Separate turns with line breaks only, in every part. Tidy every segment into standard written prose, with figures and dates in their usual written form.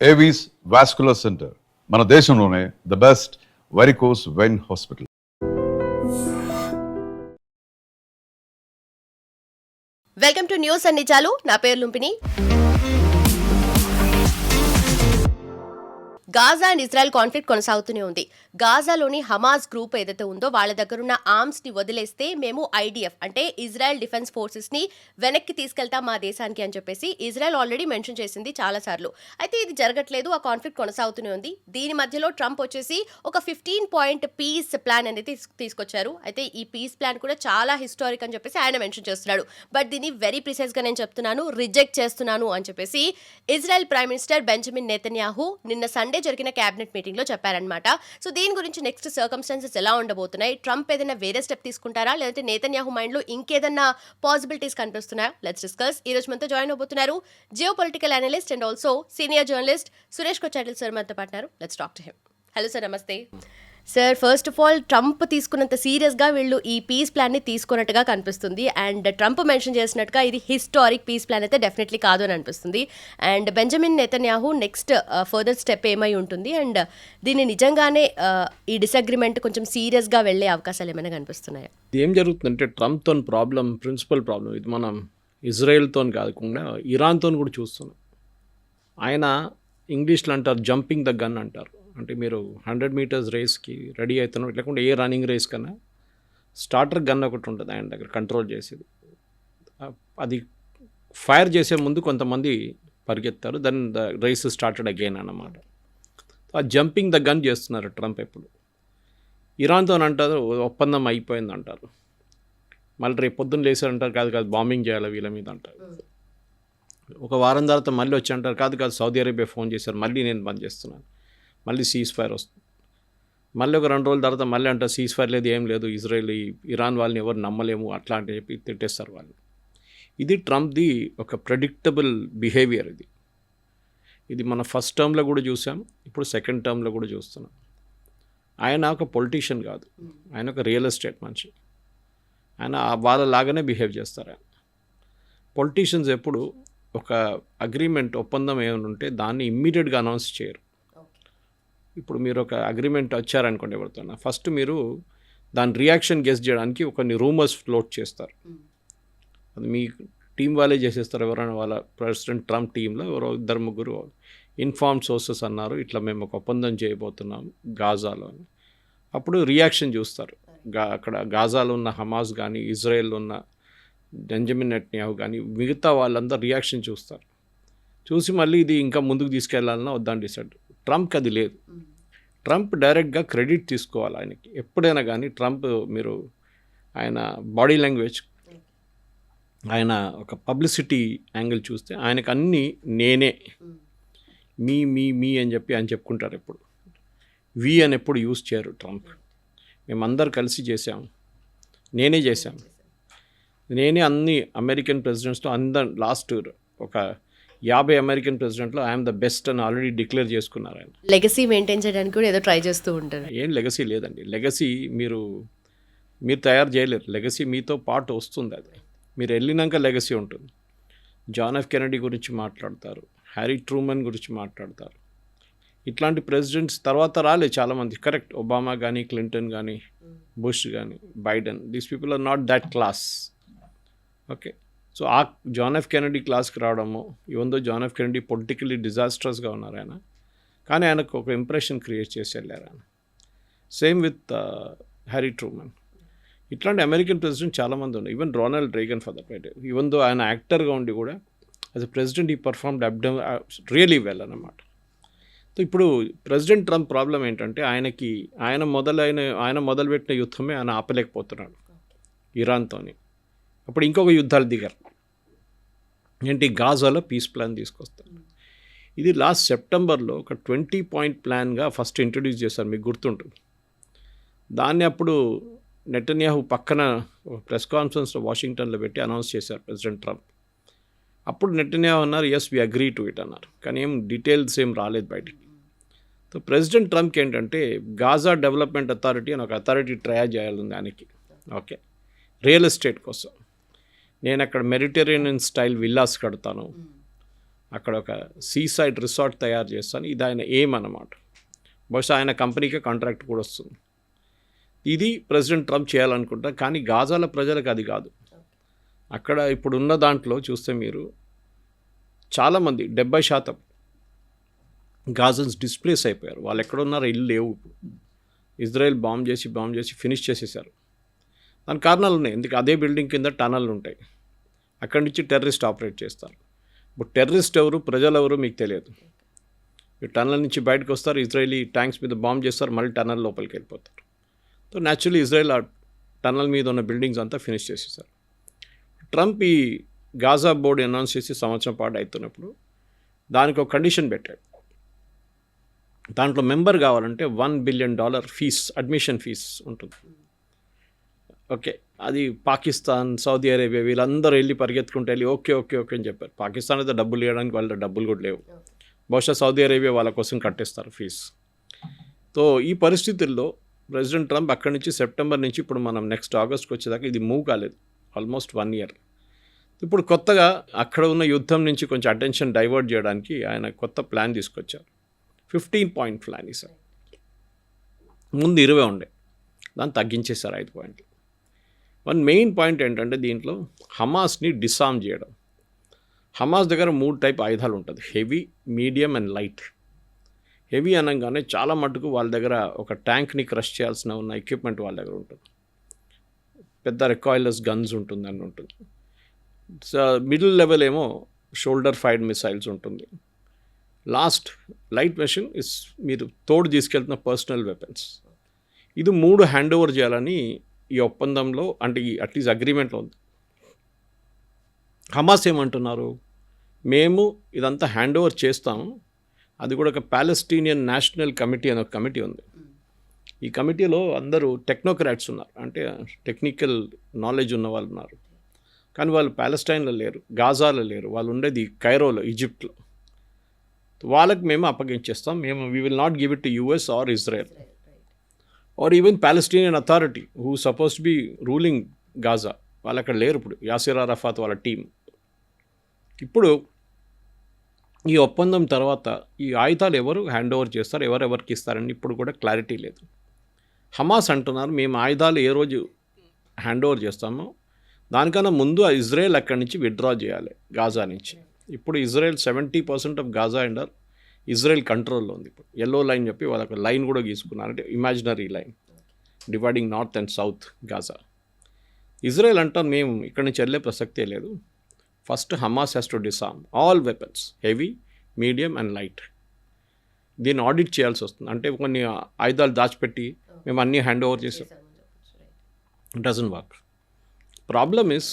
Avis vascular centre మన దేశంలోనే the best varicose vein hospital.
Welcome to news అన్ని చాలు. నా పేరు లుంపిని. గాజా అండ్ ఇజ్రాయెల్ కాన్ఫ్లిక్ట్ కొనసాగుతూనే ఉంది. గాజాలోని హమాస్ గ్రూప్ ఏదైతే ఉందో వాళ్ళ దగ్గరున్న ఆర్మ్స్ ని వదిలేస్తే మేము ఐడిఎఫ్ అంటే ఇజ్రాయెల్ డిఫెన్స్ ఫోర్సెస్ ని వెనక్కి తీసుకెళ్తాం మా దేశానికి అని చెప్పేసి ఇజ్రాయెల్ ఆల్రెడీ మెన్షన్ చేసింది చాలా సార్లు. అయితే ఇది జరగట్లేదు, ఆ కాన్ఫ్లిక్ట్ కొనసాగుతూనే ఉంది. దీని మధ్యలో ట్రంప్ వచ్చేసి ఒక 15 పాయింట్ పీస్ ప్లాన్ అనేది తీసుకొచ్చారు. అయితే ఈ పీస్ ప్లాన్ కూడా చాలా హిస్టారిక్ అని చెప్పేసి ఆయన మెన్షన్ చేస్తున్నాడు. బట్ దీన్ని వెరీ ప్రిసైజ్ గా నేను చెప్తున్నాను, రిజెక్ట్ చేస్తున్నాను అని చెప్పేసి Israel prime minister Benjamin Netanyahu నిన్న సండే జరిగిన క్యాబినెట్ మీటింగ్ లో చెప్పారనమాట. సో దీని గురించి నెక్స్ట్ సర్కమ్స్టాన్సెస్ ఎలా ఉండబోతున్నాయి, ట్రంప్ ఏదైనా వేరే స్టెప్ తీసుకుంటారా లేదంటే నెతన్యాహు మైండ్ లో ఇంకేదన్నా పాసిబిలిటీస్ కనిపిస్తున్నాయా? Let's discuss. ఈ రోజు మనతో జాయిన్ అవబోతున్నారు geo political analyst and also senior journalist Suresh Kochattil sir మనతో పాటున్నారు. Let's talk to him. Hello sir, నమస్తే sir. First of all, Trump తీసుకున్నంత సీరియస్గా వీళ్ళు ఈ పీస్ ప్లాన్ని తీసుకున్నట్టుగా కనిపిస్తుంది. అండ్ ట్రంప్ మెన్షన్ చేసినట్టుగా ఇది హిస్టారిక్ పీస్ ప్లాన్ అయితే డెఫినెట్లీ కాదు అని అనిపిస్తుంది. And Benjamin Netanyahu next further step ఏమై ఉంటుంది అండ్ దీన్ని నిజంగానే ఈ డిసగ్రిమెంట్ కొంచెం సీరియస్గా వెళ్ళే అవకాశాలు ఏమైనా కనిపిస్తున్నాయా?
ఏం జరుగుతుందంటే ట్రంప్తో ప్రాబ్లం, ప్రిన్సిపల్ ప్రాబ్లం ఇది మనం ఇజ్రాయెల్తో కాకుండా ఇరాన్తో కూడా చూస్తున్నాం. ఆయన ఇంగ్లీష్లో అంటారు జంపింగ్ ద గన్ అంటారు. అంటే మీరు 100 మీటర్స్ రేస్కి రెడీ అవుతున్నాం, లేకుంటే ఏ రన్నింగ్ రేస్ కన్నా స్టార్టర్ గన్ ఒకటి ఉంటుంది ఆయన దగ్గర కంట్రోల్ చేసేది. అది ఫైర్ చేసే ముందు కొంతమంది పరిగెత్తారు, then the race started again అన్నమాట. ఆ జంపింగ్ ద గన్ చేస్తున్నారు ట్రంప్. ఎప్పుడు ఇరాన్తో అంటారు ఒప్పందం అయిపోయింది అంటారు, మళ్ళీ రేపు పొద్దున్న లేసారంటారు కాదు బాంబింగ్ చేయాలి వీళ్ళ మీద అంటారు. ఒక వారం తర్వాత మళ్ళీ వచ్చి అంటారు కాదు సౌదీ అరేబియా ఫోన్ చేశారు, మళ్ళీ నేను బంద్ చేస్తున్నాను, మళ్ళీ సీజ్ ఫైర్ వస్తుంది. మళ్ళీ ఒక 2 రోజుల తర్వాత మళ్ళీ అంటారు సీజ్ ఫైర్ లేదు, ఏం లేదు, ఇజ్రాయెల్ ఇరాన్ వాళ్ళని ఎవరు నమ్మలేము అట్లా అంటే చెప్పి తిట్టేస్తారు వాళ్ళు. ఇది ట్రంప్ది ఒక ప్రెడిక్టబుల్ బిహేవియర్. ఇది మన ఫస్ట్ టర్మ్లో కూడా చూసాం, ఇప్పుడు సెకండ్ టర్మ్లో కూడా చూస్తున్నాం. ఆయన ఒక పొలిటీషియన్ కాదు, ఆయన ఒక రియల్ ఎస్టేట్ మనిషి. ఆయన వాళ్ళలాగానే బిహేవ్ చేస్తారు. ఆయన పొలిటీషియన్స్ ఎప్పుడు ఒక అగ్రిమెంట్ ఒప్పందం ఏమైనా ఉంటే దాన్ని ఇమ్మీడియట్గా అనౌన్స్ చేయరు. ఇప్పుడు మీరు ఒక అగ్రిమెంట్ వచ్చారనుకోండి ఎవరితో, ఫస్ట్ మీరు దాని రియాక్షన్ గెస్ చేయడానికి కొన్ని రూమర్స్ ఫ్లోట్ చేస్తారు. అది మీ టీం వాళ్ళే చేసేస్తారు. ఎవరైనా వాళ్ళ ప్రెసిడెంట్ ట్రంప్ టీంలో ఎవరో 2-3 ఇన్ఫార్మ్ సోర్సెస్ అన్నారు ఇట్లా మేము ఒక ఒప్పందం చేయబోతున్నాం గాజాలో అని. అప్పుడు రియాక్షన్ చూస్తారు. అక్కడ గాజాలో ఉన్న హమాస్ కానీ ఇజ్రాయెల్లో ఉన్న బెంజమిన్ నెతన్యాహు కానీ మిగతా వాళ్ళందరూ రియాక్షన్ చూస్తారు. చూసి మళ్ళీ ఇది ఇంకా ముందుకు తీసుకెళ్లాలన్నా వద్దని డిసైడ్. ట్రంప్కి అది లేదు. ట్రంప్ డైరెక్ట్గా క్రెడిట్ తీసుకోవాలి ఆయనకి ఎప్పుడైనా కానీ. ట్రంప్ మీరు ఆయన బాడీ లాంగ్వేజ్, ఆయన ఒక పబ్లిసిటీ యాంగిల్ చూస్తే ఆయనకు అన్నీ నేనే మీ మీ మీ అని చెప్పి ఆయన చెప్పుకుంటారు. ఎప్పుడు వి అని ఎప్పుడు యూజ్ చేయరు ట్రంప్. మేమందరు కలిసి చేసాం, నేనే చేశాం, నేనే అన్ని అమెరికన్ ప్రెసిడెంట్స్తో లాస్ట్ ఒక 50 అమెరికన్ ప్రెసిడెంట్లో ఐఎమ్ ద బెస్ట్ అని ఆల్రెడీ డిక్లేర్ చేసుకున్నారు. ఆయన
లెగసీ మెయింటైన్ చేయడానికి కూడా ఏదో ట్రై చేస్తూ ఉంటారు.
ఏం లెగసీ లేదండి. లెగసీ మీరు తయారు చేయలేరు. లెగసీ మీతో పాటు వస్తుంది. అది మీరు వెళ్ళినాక లెగసీ ఉంటుంది. జాన్ ఎఫ్ కెనడీ గురించి మాట్లాడతారు, హ్యారీ ట్రూమన్ గురించి మాట్లాడతారు. ఇట్లాంటి ప్రెసిడెంట్స్ తర్వాత రాలేదు చాలామంది. కరెక్ట్, ఒబామా కానీ క్లింటన్ కానీ బుష్ కానీ Biden, these people are not that class. Okay, so uh John F Kennedy క్లాస్కి రావడము, even though John F Kennedy politically డిజాస్ట్రస్గా ఉన్నారు ఆయన, కానీ ఆయనకు ఒక ఇంప్రెషన్ క్రియేట్ చేసి వెళ్ళారు ఆయన. Same with Harry Truman. ఇట్లాంటి అమెరికన్ ప్రెసిడెంట్ చాలామంది ఉన్నారు. Even Ronald Reagan for that matter. Even though ఆయన యాక్టర్గా ఉండి కూడా యాజ్ అ ప్రెసిడెంట్ ఈ పర్ఫార్మ్డ్ రియలీ వెల్ అన్నమాట. సో ఇప్పుడు ప్రెసిడెంట్ ట్రంప్ ప్రాబ్లం ఏంటంటే ఆయన మొదలుపెట్టిన యుద్ధమే ఆయన ఆపలేకపోతున్నాడు ఇరాన్తోని. అప్పుడు ఇంకొక యుద్ధాలు దిగారు. ఏంటి, గాజాలో పీస్ ప్లాన్ తీసుకొస్తారు. ఇది లాస్ట్ సెప్టెంబర్లో ఒక 20 పాయింట్ ప్లాన్గా ఫస్ట్ ఇంట్రడ్యూస్ చేశారు, మీకు గుర్తుంటుంది. దాన్ని అప్పుడు నెతన్యాహు పక్కన ప్రెస్ కాన్ఫరెన్స్లో వాషింగ్టన్లో పెట్టి అనౌన్స్ చేశారు ప్రెసిడెంట్ ట్రంప్. అప్పుడు నెతన్యాహు అన్నారు yes we agree to it అన్నారు, కానీ ఏం డీటెయిల్స్ ఏం రాలేదు బయటికి. సో ప్రెసిడెంట్ ట్రంప్కి ఏంటంటే గాజా డెవలప్మెంట్ అథారిటీ అని ఒక అథారిటీ ట్రయల్ చేయాలి దానికి. ఓకే, రియల్ ఎస్టేట్ కోసం నేను అక్కడ మెడిటరేనియన్ స్టైల్ విల్లాస్ కడతాను, అక్కడ ఒక సీసైడ్ రిసార్ట్ తయారు చేస్తాను. ఇది ఆయన ఎయిమ్ అన్నమాట. బహుశా ఆయన కంపెనీకే కాంట్రాక్ట్ కూడా వస్తుంది. ఇది ప్రెసిడెంట్ ట్రంప్ చేయాలనుకుంటా. కానీ గాజాల ప్రజలకు అది కాదు. అక్కడ ఇప్పుడున్న దాంట్లో చూస్తే మీరు చాలామంది 70% గాజన్స్ డిస్ప్లేస్ అయిపోయారు. వాళ్ళు ఎక్కడున్నారో ఇల్లు లేవు. ఇప్పుడు ఇజ్రాయెల్ బాంబ్ చేసి ఫినిష్ చేసేసారు. దాని కారణాలు ఉన్నాయి. ఎందుకు అదే బిల్డింగ్ కింద టనల్ ఉంటాయి. అక్కడి నుంచి టెర్రరిస్ట్ ఆపరేట్ చేస్తారు. ఇప్పుడు టెర్రరిస్ట్ ఎవరు, ప్రజలు ఎవరు మీకు తెలియదు. ఈ టనల్ నుంచి బయటకు వస్తారు, ఇజ్రాయలీ ట్యాంక్స్ మీద బాంబ్ చేస్తారు, మళ్ళీ టనల్ లోపలికి వెళ్ళిపోతారు. సో న్యాచురల్లీ ఇజ్రాయెల్ ఆ టనల్ మీద ఉన్న బిల్డింగ్స్ అంతా ఫినిష్ చేసేసారు. ట్రంప్ ఈ గాజా బోర్డు అనౌన్స్ చేసి సంవత్సరం పాటు అవుతున్నప్పుడు దానికి ఒక కండిషన్ పెట్టాడు. దాంట్లో మెంబర్ కావాలంటే $1 బిలియన్ ఫీజ్, అడ్మిషన్ ఫీజ్ ఉంటుంది. ఓకే, అది పాకిస్తాన్, సౌదీ అరేబియా వీళ్ళందరూ వెళ్ళి పరిగెత్తుకుంటూ వెళ్ళి ఓకే అని చెప్పారు. పాకిస్తాన్ అయితే డబ్బులు ఇవ్వడానికి వాళ్ళ డబ్బులు కూడా లేవు. బహుశా సౌదీ అరేబియా వాళ్ళ కోసం కట్టేస్తారు ఫీజు. సో ఈ పరిస్థితుల్లో ప్రెసిడెంట్ ట్రంప్ అక్కడి నుంచి సెప్టెంబర్ నుంచి ఇప్పుడు మనం నెక్స్ట్ ఆగస్ట్కి వచ్చేదాకా ఇది మూవ్ కాలేదు, ఆల్మోస్ట్ 1 ఇయర్. ఇప్పుడు కొత్తగా అక్కడ ఉన్న యుద్ధం నుంచి కొంచెం అటెన్షన్ డైవర్ట్ చేయడానికి ఆయన కొత్త ప్లాన్ తీసుకొచ్చారు. 15 పాయింట్ ప్లాన్ ఇస్తారు. ముందు 20 ఉండే, దాన్ని తగ్గించేశారు 5 పాయింట్లు. వన్ మెయిన్ పాయింట్ ఏంటంటే దీంట్లో హమాస్ని డిసార్మ్ చేయడం. హమాస్ దగ్గర 3 టైప్ ఆయుధాలు ఉంటుంది: heavy, medium and light. Heavy అనగానే చాలా మటుకు వాళ్ళ దగ్గర ఒక ట్యాంక్ని క్రష్ చేయాల్సిన ఉన్న ఎక్విప్మెంట్ వాళ్ళ దగ్గర ఉంటుంది. పెద్ద రికాయిల్లెస్ గన్స్ ఉంటుంది. సో మిడిల్ లెవెల్ ఏమో షోల్డర్ ఫైర్డ్ మిసైల్స్ ఉంటుంది. లాస్ట్ లైట్ మెషిన్ ఇస్ మీరు తోడు తీసుకెళ్తున్న పర్సనల్ వెపన్స్. ఇది 3 హ్యాండ్ ఓవర్ చేయాలని ఈ ఒప్పందంలో, అంటే ఈ అట్లీస్ట్ అగ్రిమెంట్లో ఉంది. హమాస్ ఏమంటున్నారు, మేము ఇదంతా హ్యాండ్ ఓవర్ చేస్తాము, అది కూడా ఒక పాలెస్టీనియన్ నేషనల్ కమిటీ అనే ఒక కమిటీ ఉంది. ఈ కమిటీలో అందరూ టెక్నోక్రాట్స్ ఉన్నారు, అంటే టెక్నికల్ నాలెడ్జ్ ఉన్న వాళ్ళు ఉన్నారు. కానీ వాళ్ళు ప్యాలెస్టైన్లో లేరు, గాజాలో లేరు, వాళ్ళు ఉండేది కైరోలో, ఈజిప్ట్లో. వాళ్ళకి మేము అప్పగించేస్తాం, we will not give it to US or Israel or even Palestinian authority who suppose to be ruling Gaza. వాళ్ళు అక్కడ లేరు ఇప్పుడు, యాసిర్ అరఫాత్ వాళ్ళ టీం. ఇప్పుడు ఈ ఒప్పందం తర్వాత ఈ ఆయుధాలు ఎవరు హ్యాండ్ ఓవర్ చేస్తారు, ఎవరెవరికి ఇస్తారని ఇప్పుడు కూడా క్లారిటీ లేదు. హమాస్ అంటున్నారు, మేము ఆయుధాలు ఏ రోజు హ్యాండ్ ఓవర్ చేస్తామో దానికన్నా ముందు ఇజ్రాయెల్ అక్కడి నుంచి విత్డ్రా చేయాలి గాజా నుంచి. ఇప్పుడు Israel 70% of Gaza and Israel కంట్రోల్లో ఉంది. ఇప్పుడు ఎల్లో లైన్ చెప్పి వాళ్ళకి లైన్ కూడా గీసుకున్నారు, అంటే imaginary line dividing north and south Gaza. Israel అంటారు, మేము ఇక్కడి నుంచి వెళ్ళే ప్రసక్తే లేదు, first Hamas has to disarm all weapons, heavy, medium and light. దీన్ని ఆడిట్ చేయాల్సి వస్తుంది. అంటే కొన్ని ఆయుధాలు దాచిపెట్టి మేము అన్నీ హ్యాండ్ ఓవర్ చేసాం, డజన్ వర్క్. ప్రాబ్లమ్ ఇస్,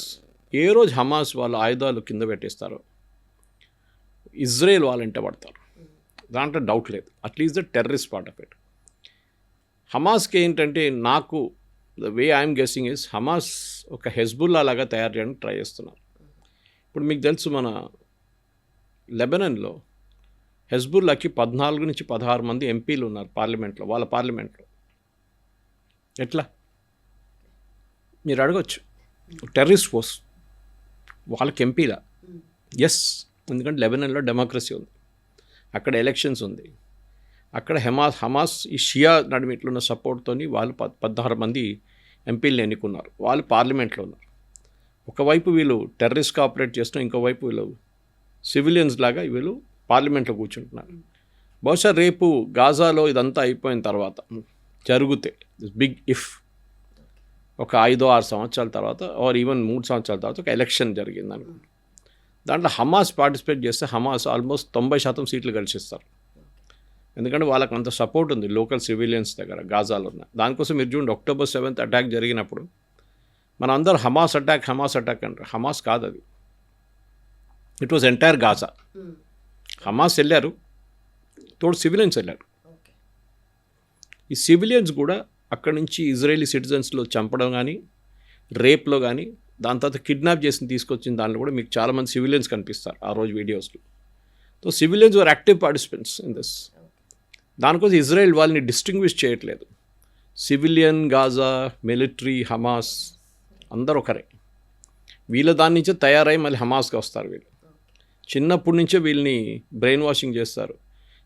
ఏ రోజు హమాస్ వాళ్ళ ఆయుధాలు కింద పెట్టేస్తారో ఇజ్రాయెల్ వాళ్ళంటే పడతారు, దాంట్లో డౌట్ లేదు. At least the terrorist part of it. హమాస్కి ఏంటంటే, నాకు the way I'm guessing is, Hamas ఒక హెజ్బుల్లా లాగా తయారు చేయడానికి ట్రై చేస్తున్నారు. ఇప్పుడు మీకు తెలుసు, మన లెబనాన్లో హెజ్బుల్లాకి 14 నుంచి 16 మంది ఎంపీలు ఉన్నారు పార్లమెంట్లో, వాళ్ళ పార్లమెంట్లో. ఎట్లా మీరు అడగచ్చు, టెర్రరిస్ట్ ఫోర్స్ వాళ్ళకి ఎంపీలా? ఎస్, ఎందుకంటే లెబనాన్లో డెమోక్రసీ ఉంది, అక్కడ ఎలక్షన్స్ ఉంది, అక్కడ హమాస్ ఈ షియా నడిమిట్లో ఉన్న సపోర్ట్తోని వాళ్ళు 16 మంది ఎంపీలను ఎన్నుకున్నారు, వాళ్ళు పార్లమెంట్లో ఉన్నారు. ఒకవైపు వీళ్ళు టెర్రరిస్ట్గా ఆపరేట్ చేస్తున్నారు, ఇంకోవైపు వీళ్ళు సివిలియన్స్ లాగా వీళ్ళు పార్లమెంట్లో కూర్చుంటున్నారు. బహుశా రేపు గాజాలో ఇదంతా అయిపోయిన తర్వాత జరిగితే, బిగ్ ఇఫ్, ఒక 5-6 సంవత్సరాల తర్వాత ఆర్ ఈవెన్ 3 సంవత్సరాల తర్వాత ఒక ఎలక్షన్ జరిగింది అనుకుంటున్నాను. దాంట్లో హమాస్ పార్టిసిపేట్ చేస్తే హమాస్ ఆల్మోస్ట్ 90% సీట్లు గెలిచిస్తారు. ఎందుకంటే వాళ్ళకి అంత సపోర్ట్ ఉంది లోకల్ సివిలియన్స్ దగ్గర గాజాలో ఉన్న. దానికోసం మీరు చూడండి, October 7th అటాక్ జరిగినప్పుడు మన అందరూ హమాస్ అటాక్ అంటారు. హమాస్ కాదు అది, it was entire Gaza. Hamas వెళ్ళారు, తోడు సివిలియన్స్ వెళ్ళారు. ఈ సివిలియన్స్ కూడా అక్కడి నుంచి ఇజ్రాయలీ సిటిజన్స్లో చంపడం కానీ, రేప్లో కానీ, దాని తర్వాత కిడ్నాప్ చేసి తీసుకొచ్చిన దాంట్లో కూడా మీకు చాలామంది సివిలియన్స్ కనిపిస్తారు ఆ రోజు వీడియోస్లో. So civilians were active participants in this. దానికోసం ఇజ్రాయెల్ వాళ్ళని డిస్టింగ్విష్ చేయట్లేదు. సివిలియన్, గాజా, మిలిటరీ, హమాస్ అందరూ ఒకరే. వీళ్ళ దాని నుంచే తయారై మళ్ళీ హమాస్గా వస్తారు వీళ్ళు. చిన్నప్పటి నుంచే వీళ్ళని బ్రెయిన్ వాషింగ్ చేస్తారు.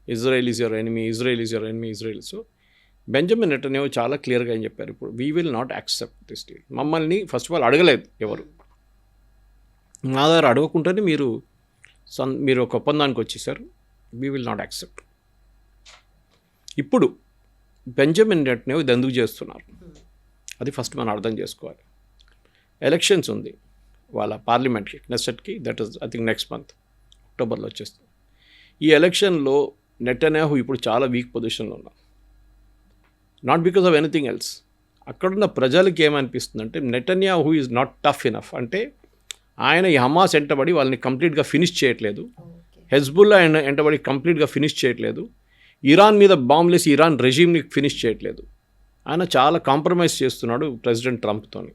Israel is your enemy, Israel is your enemy, Israel. So Benjamin Netanyahu చాలా క్లియర్గా ఏం చెప్పారు, ఇప్పుడు we will not accept this deal. మమ్మల్ని ఫస్ట్ ఆఫ్ ఆల్ అడగలేదు ఎవరు, మా దగ్గర అడగకుండానే మీరు ఒక ఒప్పందానికి వచ్చేసారు, వీ విల్ నాట్ యాక్సెప్ట్. ఇప్పుడు బెంజమిన్ నెటన్యాహు ఇది ఎందుకు చేస్తున్నారు, అది ఫస్ట్ మనం అర్థం చేసుకోవాలి. ఎలక్షన్స్ ఉంది వాళ్ళ పార్లమెంట్కి, నెసెట్కి, that is I think next month అక్టోబర్లో వచ్చేస్తుంది. ఈ ఎలక్షన్లో నెటన్యాహు ఇప్పుడు చాలా వీక్ పొజిషన్లో ఉన్నారు, not because of anything else. అక్కడున్న ప్రజలకి ఏమనిపిస్తుందంటే Netanyahu is not tough enough, అంటే ఆయన ఈ హమాస్ వెంటబడి వాళ్ళని కంప్లీట్గా ఫినిష్ చేయట్లేదు, హెజ్బుల్లా వెంటబడి కంప్లీట్గా ఫినిష్ చేయట్లేదు, ఇరాన్ మీద బాంబులేసి ఇరాన్ రెజీమ్ని ఫినిష్ చేయట్లేదు. ఆయన చాలా కాంప్రమైజ్ చేస్తున్నాడు ప్రెసిడెంట్ ట్రంప్తోని.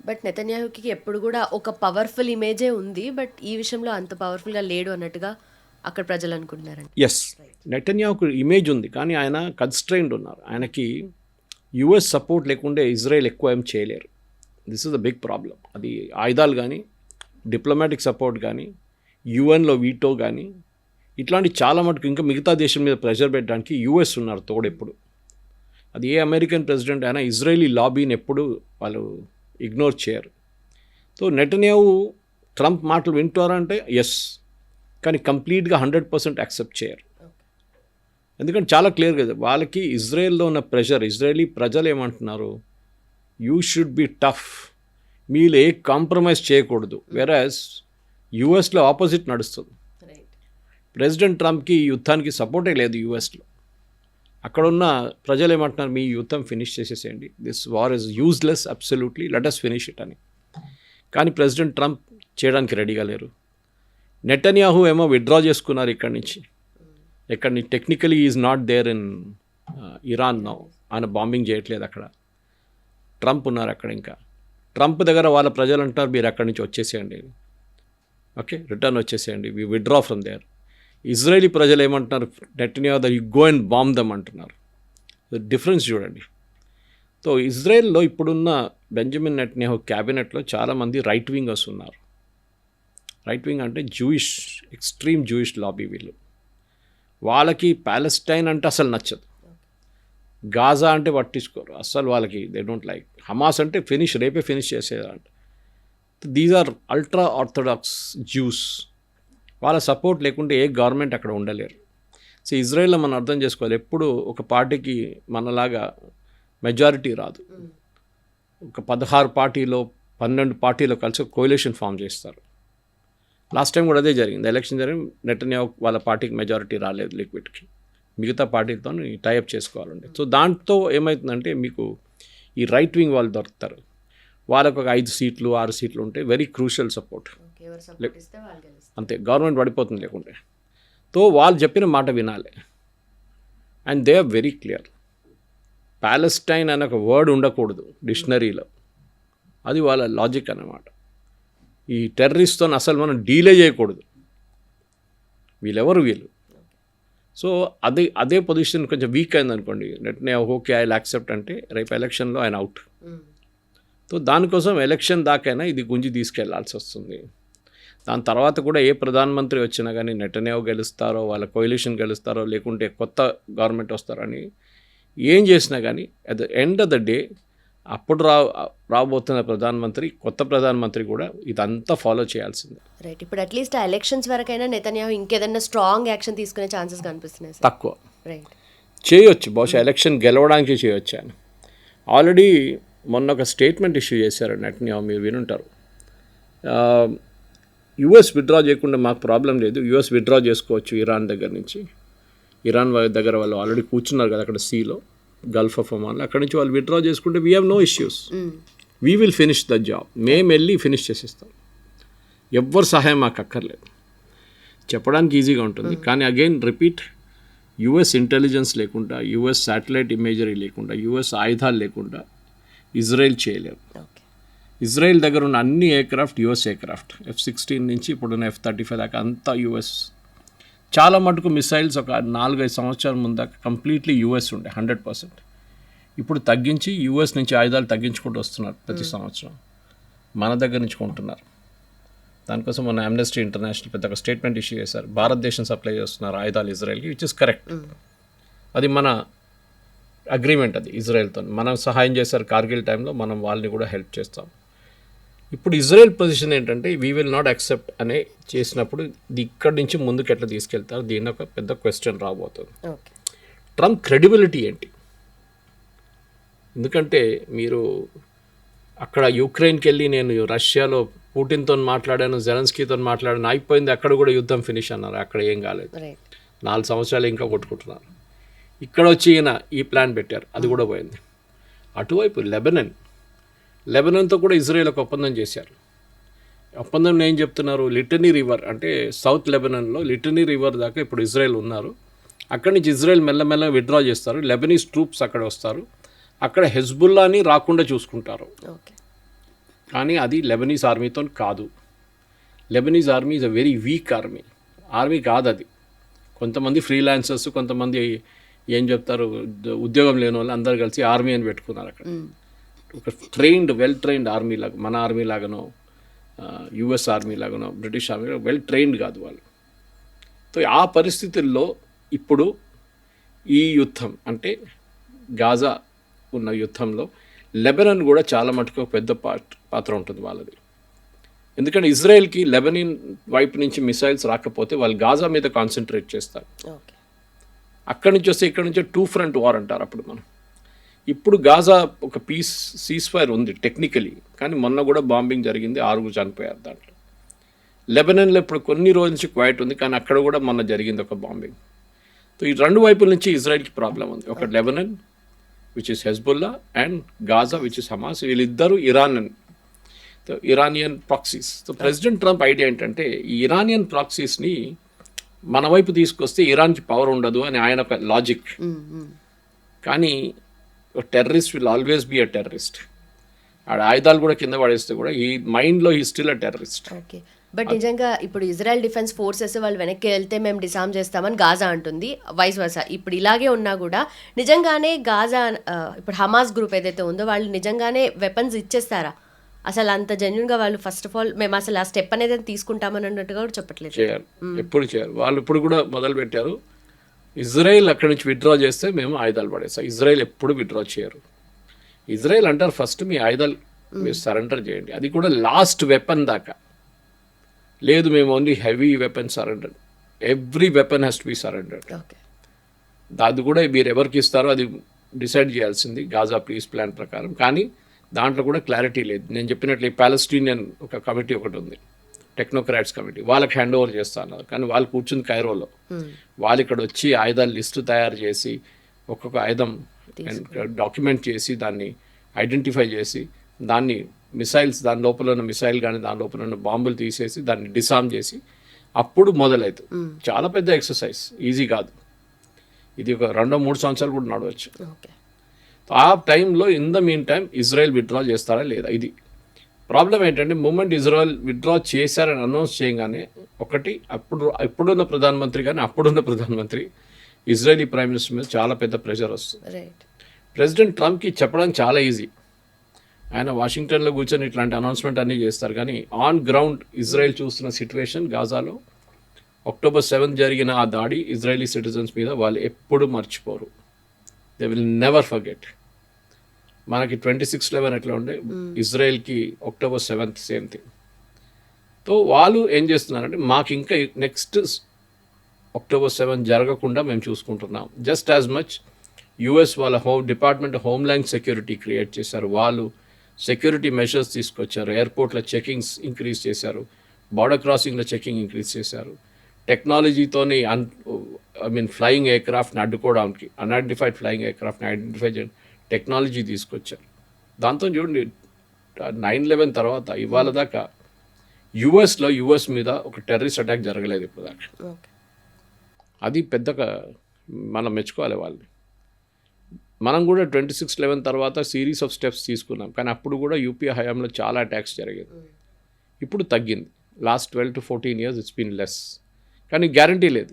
బట్ నెతన్యాహుకి ఎప్పుడు కూడా ఒక పవర్ఫుల్ ఇమేజే ఉంది, బట్ ఈ విషయంలో అంత పవర్ఫుల్గా లేడు అన్నట్టుగా అక్కడ ప్రజలు అనుకుంటున్నారండి.
ఎస్, నెతన్యాహుకు ఇమేజ్ ఉంది, కానీ ఆయన కన్స్ట్రైన్డ్ ఉన్నారు. ఆయనకి యుఎస్ సపోర్ట్ లేకుంటే ఇజ్రాయెల్ ఎక్కువ ఏం చేయలేరు. This is the big problem. అది ఆయుధాలు కానీ, డిప్లొమాటిక్ సపోర్ట్ కానీ, యుఎన్లో వీటో కానీ, ఇట్లాంటి చాలా మటుకు ఇంకా మిగతా దేశం మీద ప్రెషర్ పెట్టడానికి యుఎస్ ఉన్నారు తోడెప్పుడు. అది ఏ అమెరికన్ ప్రెసిడెంట్ అయినా ఇజ్రాయలీ లాబీని ఎప్పుడు వాళ్ళు ఇగ్నోర్ చేయరు. సో నెటన్యాహు ట్రంప్ మాటలు వింటారంటే ఎస్, కానీ కంప్లీట్గా 100% యాక్సెప్ట్ చేయరు. ఎందుకంటే చాలా క్లియర్ కదా వాళ్ళకి ఇజ్రాయెల్లో ఉన్న ప్రెషర్. ఇజ్రాయలీ ప్రజలు ఏమంటున్నారు, యూ షుడ్ బి టఫ్, మీరు ఏ కాంప్రమైజ్ చేయకూడదు. వెరాజ్ యుఎస్లో ఆపోజిట్ నడుస్తుంది. ప్రెసిడెంట్ ట్రంప్కి ఈ యుద్ధానికి సపోర్టే లేదు యుఎస్లో. అక్కడున్న ప్రజలు ఏమంటున్నారు, మీ యుద్ధం ఫినిష్ చేసేసేయండి, this war is useless absolutely, let us finish it అని. కానీ ప్రెసిడెంట్ ట్రంప్ చేయడానికి రెడీగా లేరు. నెటన్యాహు ఏమో విత్డ్రా చేసుకున్నారు ఇక్కడి నుంచి. Technically is not there in Iran now, ఆయన బాంబింగ్ చేయట్లేదు అక్కడ. ట్రంప్ ఉన్నారు అక్కడ. ఇంకా ట్రంప్ దగ్గర వాళ్ళ ప్రజలు అంటారు, మీరు అక్కడి నుంచి వచ్చేసేయండి, ఓకే రిటర్న్ వచ్చేసేయండి, we withdraw from there. Israeli ప్రజలు ఏమంటున్నారు, Netanyahu that you go and bomb them అంటున్నారు. డిఫరెన్స్ చూడండి. సో ఇజ్రాయెల్లో ఇప్పుడున్న బెంజమిన్ నెటన్యాహు క్యాబినెట్లో చాలామంది రైట్ వింగర్స్ ఉన్నారు. రైట్ వింగ్ అంటే జూయిష్, ఎక్స్ట్రీమ్ జూయిష్ లాబీ వీళ్ళు. వాళ్ళకి ప్యాలెస్టైన్ అంటే అసలు నచ్చదు, గాజా అంటే పట్టించుకోరు అస్సలు, వాళ్ళకి దే డోంట్ లైక్. హమాస్ అంటే ఫినిష్, రేపే ఫినిష్ చేసేదంట. These are ultra orthodox Jews. వాళ్ళ సపోర్ట్ లేకుంటే ఏ గవర్నమెంట్ అక్కడ ఉండలేరు. సో ఇజ్రాయెల్లో మనం అర్థం చేసుకోవాలి, ఎప్పుడు ఒక పార్టీకి మనలాగా మెజారిటీ రాదు. ఒక 16 పార్టీలో 12 పార్టీలో కలిసి కోalition ఫామ్ చేస్తారు. లాస్ట్ టైం కూడా అదే జరిగింది. ఎలక్షన్ జరిగి నెటన్యాహు వాళ్ళ పార్టీకి మెజారిటీ రాలేదు లిక్విడ్కి, మిగతా పార్టీతో టైఅప్ చేసుకోవాలండి. సో దాంతో ఏమవుతుందంటే మీకు ఈ రైట్ వింగ్ వాళ్ళు దొరుకుతారు. వాళ్ళకు ఒక 5 సీట్లు 6 సీట్లు ఉంటే వెరీ క్రూషియల్ సపోర్ట్. అంతే, గవర్నమెంట్ పడిపోతుంది లేకుంటే. సో వాళ్ళు చెప్పిన మాట వినాలి. And they are very clear, Palestine అనే ఒక వర్డ్ ఉండకూడదు డిక్షనరీలో. అది వాళ్ళ లాజిక్ అన్నమాట. ఈ టెర్రరిస్ట్తో అసలు మనం డీలే చేయకూడదు, వీళ్ళు. సో అదే పొజిషన్ కొంచెం వీక్ అయింది అనుకోండి, Netanyahu okay I will accept అంటే రేపు ఎలక్షన్లో ఆయన అవుట్. సో దానికోసం ఎలక్షన్ దాకైనా ఇది గుంజి తీసుకెళ్లాల్సి వస్తుంది. దాని తర్వాత కూడా ఏ ప్రధానమంత్రి వచ్చినా కానీ నెటన్యాహు గెలుస్తారో, వాళ్ళ కోalition గెలుస్తారో, లేకుంటే కొత్త గవర్నమెంట్ వస్తారని ఏం చేసినా కానీ at the end of the day అప్పుడు రాబోతున్న కొత్త ప్రధానమంత్రి కూడా ఇదంతా ఫాలో చేయాల్సిందే.
రైట్. ఇప్పుడు అట్లీస్ట్ ఆ ఎలక్షన్స్ వరకైనా నెతన్యాహు ఇంకేదన్నా స్ట్రాంగ్ యాక్షన్ తీసుకునే ఛాన్సెస్ కనిపిస్తున్నాయి.
తక్కువ. రైట్, చేయొచ్చు, బహుశా ఎలక్షన్ గెలవడానికి చేయొచ్చు. ఆయన ఆల్రెడీ మొన్న ఒక స్టేట్మెంట్ ఇష్యూ చేశారు నెటన్యాహు, మీరు వినుంటారు. యుఎస్ విత్డ్రా చేయకుండా మాకు ప్రాబ్లం లేదు, యుఎస్ విత్డ్రా చేసుకోవచ్చు ఇరాన్ దగ్గర నుంచి. ఇరాన్ దగ్గర వాళ్ళు ఆల్రెడీ కూర్చున్నారు కదా అక్కడ సీలో, గల్ఫ్ ఆఫ్ ఒమాన్, అక్కడి నుంచి వాళ్ళు విత్డ్రా చేసుకుంటే we have no issues, we will finish the job. మేము వెళ్ళి ఫినిష్ చేసేస్తాం, ఎవ్వరు సహాయం మాకు అక్కర్లేదు. చెప్పడానికి ఈజీగా ఉంటుంది, కానీ అగైన్ రిపీట్, యుఎస్ ఇంటెలిజెన్స్ లేకుండా, యుఎస్ శాటిలైట్ ఇమేజరీ లేకుండా, యుఎస్ ఆయుధాలు లేకుండా ఇజ్రాయెల్ చేయలేరు. ఇజ్రాయెల్ దగ్గర ఉన్న అన్ని ఎయిర్క్రాఫ్ట్ యుఎస్ ఎయిర్క్రాఫ్ట్, F-16 నుంచి ఇప్పుడున్న F-35 దాకా అంతా యుఎస్. చాలా మటుకు మిసైల్స్ ఒక 4-5 సంవత్సరాల ముందు కంప్లీట్లీ యుఎస్ ఉండే 100%. ఇప్పుడు తగ్గించి యుఎస్ నుంచి ఆయుధాలు తగ్గించుకుంటూ వస్తున్నారు ప్రతి సంవత్సరం, మన దగ్గర నుంచి కొంటున్నారు. దానికోసం మన అమ్నెస్టీ ఇంటర్నేషనల్ పెద్ద ఒక స్టేట్మెంట్ ఇష్యూ చేశారు. భారతదేశం సప్లై చేస్తున్నారు ఆయుధాలు ఇజ్రాయెల్కి, విచ్ ఇస్ కరెక్ట్. అది మన అగ్రిమెంట్, అది ఇజ్రాయెల్తో మనం సహాయం చేశారు కార్గిల్ టైంలో, మనం వాళ్ళని కూడా హెల్ప్ చేస్తాం. ఇప్పుడు ఇజ్రాయెల్ పొజిషన్ ఏంటంటే వీ విల్ నాట్ యాక్సెప్ట్ అనే చేసినప్పుడు ఇది ఇక్కడి నుంచి ముందుకు ఎట్లా తీసుకెళ్తారు, దీని ఒక పెద్ద క్వశ్చన్ రాబోతుంది.
ఓకే.
ట్రంప్ క్రెడిబిలిటీ ఏంటి? ఎందుకంటే మీరు అక్కడ యుక్రెయిన్కి వెళ్ళి నేను రష్యాలో పుటిన్తో మాట్లాడాను, జెలెన్స్కీతో మాట్లాడాను, అయిపోయింది, అక్కడ కూడా యుద్ధం ఫినిష్ అన్నారు. అక్కడ ఏం కాలేదు, 4 సంవత్సరాలు ఇంకా కొట్టుకుంటున్నారు. ఇక్కడ వచ్చి ఈయన ఈ ప్లాన్ పెట్టారు, అది కూడా పోయింది. అటువైపు లెబనాన్తో కూడా ఇజ్రాయెల్ ఒక ఒప్పందం చేశారు. ఒప్పందం ఏం చెప్తున్నారు, లిటనీ రివర్ అంటే సౌత్ లెబనాన్లో లిటనీ రివర్ దాకా ఇప్పుడు ఇజ్రాయెల్ ఉన్నారు. అక్కడి నుంచి ఇజ్రాయెల్ మెల్లమెల్ల విత్డ్రా చేస్తారు, లెబనీస్ ట్రూప్స్ అక్కడ వస్తారు, అక్కడ హెజ్బుల్లాని రాకుండా చూసుకుంటారు. కానీ అది లెబనీస్ ఆర్మీతో కాదు. Lebanese army is a very weak army కాదు అది. కొంతమంది ఫ్రీలాన్సర్స్, కొంతమంది ఏం చెప్తారు ఉద్యోగం లేని వాళ్ళు అందరు కలిసి ఆర్మీ అని పెట్టుకున్నారు అక్కడ. ఒక వెల్ ట్రైన్డ్ ఆర్మీ లాగా, మన ఆర్మీ లాగానో యుఎస్ ఆర్మీ లాగానో బ్రిటిష్ ఆర్మీ వెల్ ట్రైన్డ్ కాదు వాళ్ళు. సో ఆ పరిస్థితుల్లో ఇప్పుడు ఈ యుద్ధం అంటే గాజా ఉన్న యుద్ధంలో లెబనాన్ కూడా చాలా మటుకు పెద్ద పాత్ర ఉంటుంది వాళ్ళది. ఎందుకంటే ఇజ్రాయెల్కి లెబనాన్ వైపు నుంచి మిసైల్స్ రాకపోతే వాళ్ళు గాజా మీద కాన్సన్ట్రేట్ చేస్తారు. అక్కడి నుంచి వస్తే ఇక్కడ నుంచి 2 ఫ్రంట్ వార్ అంటారు అప్పుడు మనం. ఇప్పుడు గాజా ఒక సీజ్ ఫైర్ ఉంది టెక్నికలీ, కానీ మొన్న కూడా బాంబింగ్ జరిగింది, 6 చనిపోయారు దాంట్లో. లెబనాన్లో ఇప్పుడు కొన్ని రోజుల నుంచి క్వైట్ ఉంది, కానీ అక్కడ కూడా మొన్న జరిగింది ఒక బాంబింగ్. సో ఈ 2 వైపుల నుంచి ఇజ్రాయెల్కి ప్రాబ్లం ఉంది. ఒక Lebanon which is Hezbollah and Gaza which is Hamas. వీళ్ళిద్దరూ Iranian proxies. So president Trump idea ఏంటంటే ఈ ఇరానియన్ ప్రాక్సీస్ని మన వైపు తీసుకొస్తే ఇరాన్కి పవర్ ఉండదు అని ఆయన ఒక లాజిక్. కానీ terrorist will always be a terrorist. ఆడ ఆయుధాలు కూడా కింద పడేస్తే కూడా ఈ మైండ్లో he still a terrorist.
Okay. But నిజంగా ఇప్పుడు ఇజ్రాయెల్ డిఫెన్స్ ఫోర్సెస్ వాళ్ళు వెనక్కి వెళ్తే మేము డిసామ్ చేస్తామని గాజా అంటుంది, వైస్ వర్సా. ఇప్పుడు ఇలాగే ఉన్నా కూడా నిజంగానే గాజా ఇప్పుడు హమాస్ గ్రూప్ ఏదైతే ఉందో వాళ్ళు నిజంగానే వెపన్స్ ఇచ్చేస్తారా? అసలు అంత జెన్యున్గా వాళ్ళు ఫస్ట్ ఆఫ్ ఆల్ మేము అసలు ఆ స్టెప్ అనేది తీసుకుంటామని అన్నట్టుగా కూడా చెప్పట్లేదు.
చేయాలి, ఎప్పుడు చేయాలి. వాళ్ళు ఇప్పుడు కూడా మొదలు పెట్టారు. ఇజ్రాయెల్ అక్కడి నుంచి విత్డ్రా చేస్తే మేము ఆయుధాలు పడేస్తాం. ఇజ్రాయెల్ ఎప్పుడు విత్డ్రా చేయరు. ఇజ్రాయెల్ అంటారు ఫస్ట్ మీ ఆయుధాలు మీరు సరెండర్ చేయండి, అది కూడా లాస్ట్ వెపన్ దాకా. లేదు మేము only heavy weapon surrender, every weapon has to be surrender. అది కూడా మీరు ఎవరికి ఇస్తారో అది డిసైడ్ చేయాల్సింది గాజా పీస్ ప్లాన్ ప్రకారం. కానీ దాంట్లో కూడా క్లారిటీ లేదు. నేను చెప్పినట్లు ప్యాలెస్టీనియన్ ఒక కమిటీ ఒకటి ఉంది, టెక్నోక్రాట్స్ కమిటీ, వాళ్ళకి హ్యాండ్ ఓవర్ చేస్తా అన్నారు. కానీ వాళ్ళు కూర్చుంది కైరోలో. వాళ్ళు ఇక్కడ వచ్చి ఆయుధాల లిస్టు తయారు చేసి ఒక్కొక్క ఆయుధం డాక్యుమెంట్ చేసి దాన్ని ఐడెంటిఫై చేసి దాన్ని మిసైల్స్, దాని లోపల ఉన్న మిసైల్ కానీ దాని లోపల ఉన్న బాంబులు తీసేసి దాన్ని డిసామ్ చేసి అప్పుడు మొదలవుతుంది. చాలా పెద్ద ఎక్సర్సైజ్, ఈజీ కాదు. ఇది ఒక 2-3 సంవత్సరాలు కూడా నడవచ్చు. ఆ టైంలో in the mean time Israel withdraw చేస్తారా లేదా, ఇది ప్రాబ్లం. ఏంటంటే మూమెంట్ ఇజ్రాయెల్ విత్డ్రా చేశారని అనౌన్స్ చేయగానే ఒకటి ఇప్పుడున్న ప్రధానమంత్రి కానీ అప్పుడున్న ప్రధానమంత్రి ఇజ్రాయలీ ప్రైమ్ మినిస్టర్ మీద చాలా పెద్ద ప్రెషర్ వస్తుంది. ప్రెసిడెంట్ ట్రంప్కి చెప్పడానికి చాలా ఈజీ, ఆయన వాషింగ్టన్లో కూర్చొని ఇట్లాంటి అనౌన్స్మెంట్ అన్నీ చేస్తారు. కానీ ఆన్ గ్రౌండ్ ఇజ్రాయెల్ చూస్తున్న సిచ్యువేషన్ గాజాలో October 7 జరిగిన ఆ దాడి ఇజ్రాయలీ సిటిజన్స్ మీద వాళ్ళు ఎప్పుడు మర్చిపోరు. They will never forget. మనకి 26/11 ఎట్లా ఉండే, ఇజ్రాయెల్కి October 7 సేమ్ థింగ్. సో వాళ్ళు ఏం చేస్తున్నారంటే మాకు ఇంకా నెక్స్ట్ October 7 జరగకుండా మేము చూసుకుంటున్నాం. జస్ట్ యాజ్ మచ్ యుఎస్ వాళ్ళ డిపార్ట్మెంట్ హోమ్ల్యాండ్ సెక్యూరిటీ క్రియేట్ చేశారు, వాళ్ళు సెక్యూరిటీ మెషర్స్ తీసుకొచ్చారు, ఎయిర్పోర్ట్లో చెకింగ్స్ ఇంక్రీజ్ చేశారు, బార్డర్ క్రాసింగ్లో చెకింగ్ ఇంక్రీజ్ చేశారు, టెక్నాలజీతోని ఫ్లయింగ్ ఎయిర్క్రాఫ్ట్ని అడ్డుకోవడానికి అన్ఐడెంటిఫైడ్ ఫ్లయింగ్ ఎయిర్క్రాఫ్ట్ని ఐడెంటిఫై చేయడం టెక్నాలజీ తీసుకొచ్చారు. దాంతో చూడండి 9/11 తర్వాత ఇవాళ దాకా యుఎస్ మీద ఒక టెర్రరిస్ట్ అటాక్ జరగలేదు ఇప్పుడు దాకా. అది పెద్దగా మనం మెచ్చుకోవాలి వాళ్ళని. మనం కూడా 26/11 తర్వాత సిరీస్ ఆఫ్ స్టెప్స్ తీసుకున్నాం, కానీ అప్పుడు కూడా యూపీఏ హయాంలో చాలా అటాక్స్ జరిగేది. ఇప్పుడు తగ్గింది. Last 12 to 14 years it's been less. కానీ గ్యారంటీ లేదు,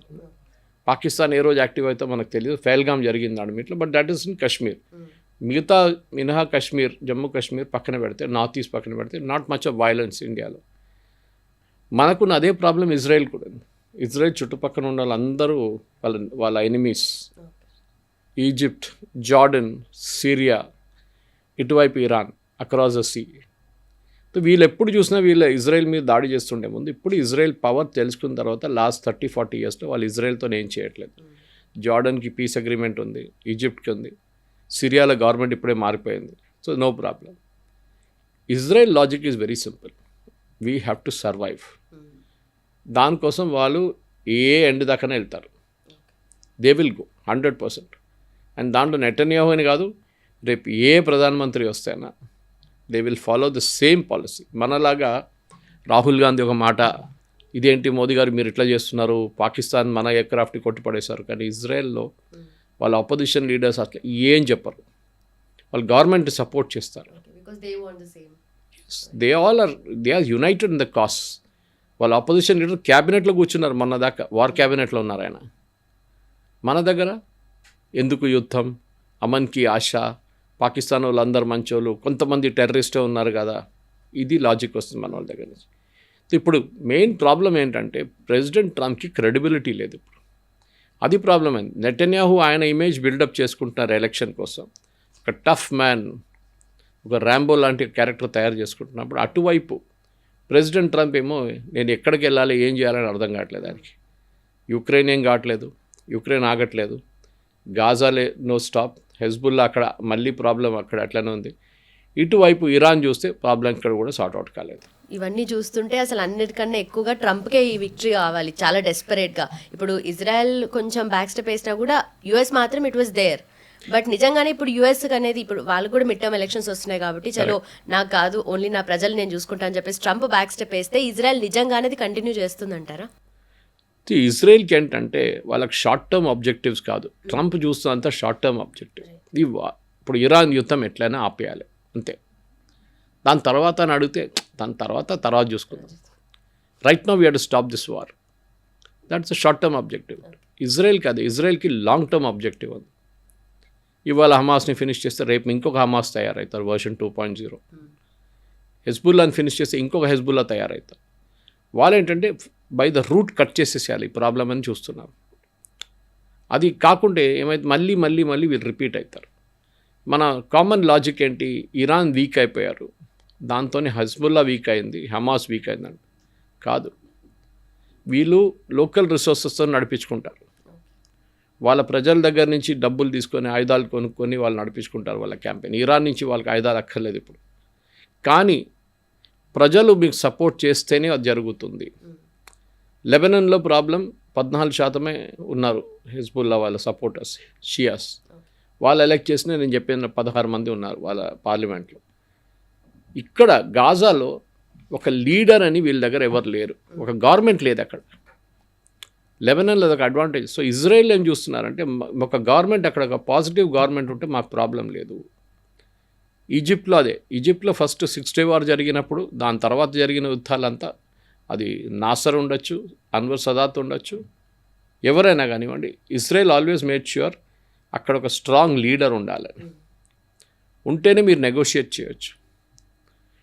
పాకిస్తాన్ ఏ రోజు యాక్టివ్ అయితే మనకు తెలియదు. ఫెహల్గామ్ జరిగింది అడమిట్లో, but that is in Kashmir. మిగతా మినహా కాశ్మీర్, జమ్మూ కాశ్మీర్ పక్కన పెడితే, నార్త్ ఈస్ట్ పక్కన పెడితే నాట్ మచ్ ఆఫ్ వైలెన్స్ ఇండియాలో. మనకున్న అదే ప్రాబ్లం ఇజ్రాయెల్ కూడా ఉంది. ఇజ్రాయెల్ చుట్టుపక్కల ఉన్న వాళ్ళందరూ వాళ్ళ ఎనిమీస్. ఈజిప్ట్, జార్డన్, సిరియా, ఇటువైపు ఇరాన్, అక్రాస్ ద సీ. వీళ్ళు ఎప్పుడు చూసినా వీళ్ళు ఇజ్రాయెల్ మీద దాడి చేస్తుండే ముందు. ఇప్పుడు ఇజ్రాయెల్ పవర్ తెలుసుకున్న తర్వాత లాస్ట్ 30-40 ఇయర్స్లో వాళ్ళు ఇజ్రాయెల్తో ఏం చేయట్లేదు. జార్డన్కి పీస్ అగ్రిమెంట్ ఉంది, ఈజిప్ట్కి ఉంది, సిరియాలో గవర్నమెంట్ ఇప్పుడే మారిపోయింది. So no problem. Israel logic is very simple. We have to survive. దానికోసం వాళ్ళు ఏ ఎండ్ దాకానే వెళ్తారు. They will go 100%. అండ్ దాంట్లో నెటన్యాహు అని కాదు, రేపు ఏ ప్రధానమంత్రి వస్తేనా they will follow the same policy. మనలాగా రాహుల్ గాంధీ ఒక మాట, ఇదేంటి మోదీ గారు మీరు ఇట్లా చేస్తున్నారు, పాకిస్తాన్ మన ఎయిర్క్రాఫ్ట్ని కొట్టిపడేశారు. కానీ ఇజ్రాయెల్లో వాళ్ళ అపోజిషన్ లీడర్స్ అట్లా ఏం చెప్పరు. వాళ్ళు గవర్నమెంట్ సపోర్ట్ చేస్తారు. They are united in the cause. వాళ్ళ అపోజిషన్ లీడర్ క్యాబినెట్లో కూర్చున్నారు, మొన్న దాకా వార్ క్యాబినెట్లో ఉన్నారు ఆయన. మన దగ్గర ఎందుకు యుద్ధం, అమన్కి ఆశ, పాకిస్తాన్ వాళ్ళు అందరు మంచోళ్ళు, కొంతమంది టెర్రరిస్టే ఉన్నారు కదా, ఇది లాజిక్ వస్తుంది మన వాళ్ళ దగ్గర నుంచి. ఇప్పుడు మెయిన్ ప్రాబ్లం ఏంటంటే ప్రెసిడెంట్ ట్రంప్కి క్రెడిబిలిటీ లేదు ఇప్పుడు. అది ప్రాబ్లం అయింది. నెటన్యాహు ఆయన ఇమేజ్ బిల్డప్ చేసుకుంటున్నారు ఎలక్షన్ కోసం. ఒక టఫ్ మ్యాన్, ఒక ర్యాంబో లాంటి క్యారెక్టర్ తయారు చేసుకుంటున్నప్పుడు అటువైపు ప్రెసిడెంట్ ట్రంప్ ఏమో నేను ఎక్కడికి వెళ్ళాలి, ఏం చేయాలని అర్థం కావట్లేదు ఆయనకి. యుక్రెయిన్ ఏం కావట్లేదు, యుక్రెయిన్ ఆగట్లేదు, గాజాలే నో స్టాప్, హెజ్బుల్లా అక్కడ మళ్ళీ ప్రాబ్లం అక్కడ అట్లనే ఉంది. ఇటువైపు ఇరాన్ చూస్తే ప్రాబ్లం ఇక్కడ కూడా సార్ట్అవుట్ కాలేదు.
ఇవన్నీ చూస్తుంటే అసలు అన్నిటికన్నా ఎక్కువగా ట్రంప్కే ఈ విక్టరీ కావాలి, చాలా డెస్పరేట్గా. ఇప్పుడు ఇజ్రాయెల్ కొంచెం బ్యాక్ స్టెప్ వేసినా కూడా యుఎస్ మాత్రం ఇట్ వాస్ దేర్. బట్ నిజంగానే ఇప్పుడు యుఎస్ అనేది ఇప్పుడు వాళ్ళు కూడా మిడ్ టర్మ్ ఎలక్షన్స్ వస్తున్నాయి కాబట్టి చలో నాకు కాదు ఓన్లీ నా ప్రజలు నేను చూసుకుంటా అని చెప్పేసి ట్రంప్ బ్యాక్ స్టెప్ వేస్తే ఇజ్రాయెల్ నిజంగానే కంటిన్యూ చేస్తుందంటారా?
ఇజ్రాయెల్కి ఏంటంటే వాళ్ళకి షార్ట్ టర్మ్ ఆబ్జెక్టివ్స్ కాదు, ట్రంప్ చూస్తున్నంత షార్ట్ టర్మ్ ఆబ్జెక్టివ్. ఇప్పుడు ఇరాన్ యుద్ధం ఎట్లయినా ఆపేయాలి అంతే. దాని తర్వాత అని అడిగితే దాని తర్వాత చూసుకుందాం. Right now we have to stop this war. That's a short term objective. ఇజ్రాయెల్కి అది, ఇజ్రాయెల్కి లాంగ్ టర్మ్ ఆబ్జెక్టివ్ ఉంది. ఇవాళ హమాస్ని ఫినిష్ చేస్తే రేపు ఇంకొక హమాస్ తయారవుతారు వర్షన్ 2.0. హెజ్బుల్లాని ఫినిష్ చేస్తే ఇంకొక హెజ్బుల్లా తయారవుతారు. వాళ్ళు ఏంటంటే బై ద రూట్ కట్ చేసేసేయాలి ఈ ప్రాబ్లం అని చూస్తున్నారు. అది కాకుంటే ఏమైతే మళ్ళీ వీళ్ళు రిపీట్ అవుతారు. మన కామన్ లాజిక్ ఏంటి, ఇరాన్ వీక్ అయిపోయారు, దాంతోనే హెజ్బుల్లా వీక్ అయింది, హమాస్ వీక్ అయిందండి. కాదు, వీళ్ళు లోకల్ రిసోర్సెస్తో నడిపించుకుంటారు. వాళ్ళ ప్రజల దగ్గర నుంచి డబ్బులు తీసుకొని ఆయుధాలు కొనుక్కొని వాళ్ళు నడిపించుకుంటారు వాళ్ళ క్యాంపెయిన్. ఇరాన్ నుంచి వాళ్ళకి ఆయుధాలు అక్కర్లేదు ఇప్పుడు. కానీ ప్రజలు మీకు సపోర్ట్ చేస్తేనే అది జరుగుతుంది. లెబనాన్లో ప్రాబ్లం 14% ఉన్నారు హెజ్బుల్లా వాళ్ళ సపోర్టర్స్, షియాస్. వాళ్ళు ఎలక్ట్ చేసిన నేను చెప్పిన 16 మంది ఉన్నారు వాళ్ళ పార్లమెంట్లో. ఇక్కడ గాజాలో ఒక లీడర్ అని వీళ్ళ దగ్గర ఎవరు లేరు, ఒక గవర్నమెంట్ లేదు అక్కడ. లెబనాన్లో అదొక అడ్వాంటేజ్. సో ఇజ్రాయెల్ ఏం చూస్తున్నారంటే ఒక గవర్నమెంట్, అక్కడ ఒక పాజిటివ్ గవర్నమెంట్ ఉంటే మాకు ప్రాబ్లం లేదు. ఈజిప్ట్లో అదే, ఈజిప్ట్లో ఫస్ట్ 6 Day వార్ జరిగినప్పుడు దాని తర్వాత జరిగిన యుద్ధాలంతా అది నాసర్ ఉండొచ్చు, అన్వర్ సదాత్ ఉండొచ్చు, ఎవరైనా కానివ్వండి, ఇజ్రాయెల్ ఆల్వేస్ మేడ్ ష్యూర్ అక్కడ ఒక స్ట్రాంగ్ లీడర్ ఉండాలని. ఉంటేనే మీరు నెగోషియేట్ చేయొచ్చు.